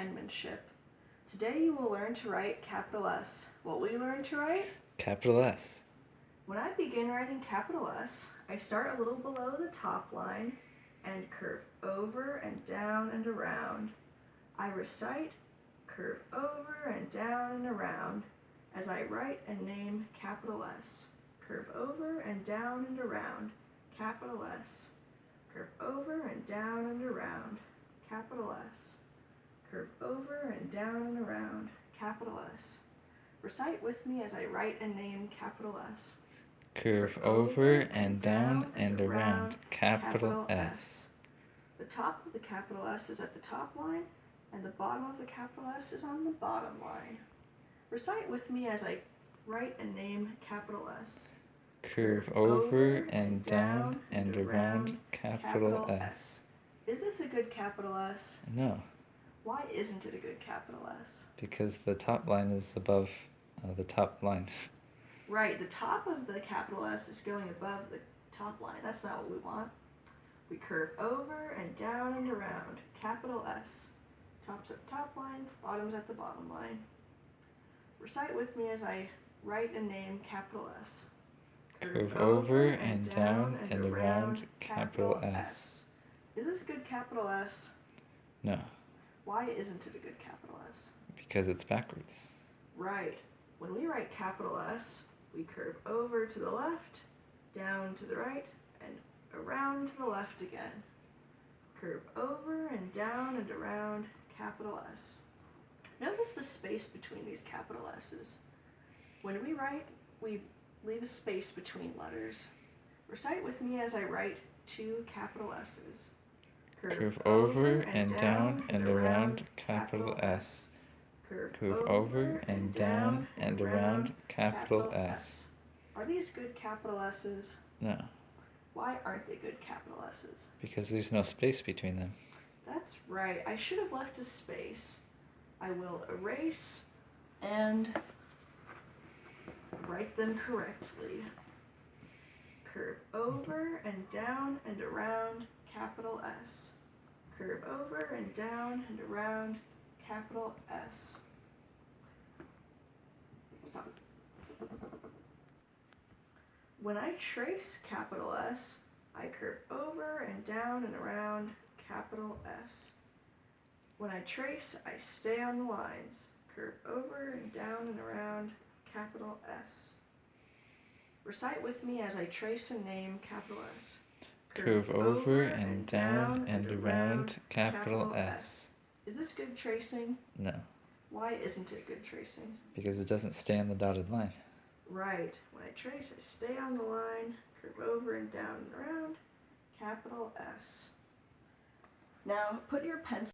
Penmanship. Today you will learn to write capital S. What will you learn to write? Capital S. When I begin writing capital S, I start a little below the top line and curve over and down and around. I recite, curve over and down and around as I write and name capital S. Curve over and down and around, capital S. Curve over and down and around, capital S. Curve over and down and around, capital S. Recite with me as I write and name capital S. Curve over and down and around, capital S. The top of the capital S is at the top line, and the bottom of the capital S is on the bottom line. Recite with me as I write and name capital S. Curve over and down and around, capital S. Is this a good capital S? No, Why isn't it a good capital S? because the top line is above the top line. Right, the top of the capital S is going above the top line. That's not what we want. We curve over and down and around, capital S. Top's at the top line, bottom's at the bottom line. Recite with me as I write and name capital S. Curve over and down and around, capital S. Is this a good capital S? No, Why isn't it a good capital S? because it's backwards. Right. When we write capital S, we curve over to the left, down to the right, and around to the left again. Curve over and down and around, capital S. Notice the space between these capital S's. When we write, we leave a space between letters. Recite with me as I write two capital S's. Curve over and down and around, capital S. Curve over and down and around, capital S. Are these good capital S's? No, Why aren't they good capital S's? because there's no space between them. That's right. I should have left a space. I will erase and write them correctly. Curve over and down and around, capital S. Curve over and down and around, capital S. Stop. When I trace capital S, I curve over and down and around, capital S. When I trace, I stay on the lines. Curve over and down and around, capital S. Recite with me as I trace and name capital S. Curve over and down and around, capital S. Is this good tracing? No, Why isn't it good tracing? because it doesn't stay on the dotted line. Right. When I trace, I stay on the line, curve over and down and around, capital S. Now put your pencil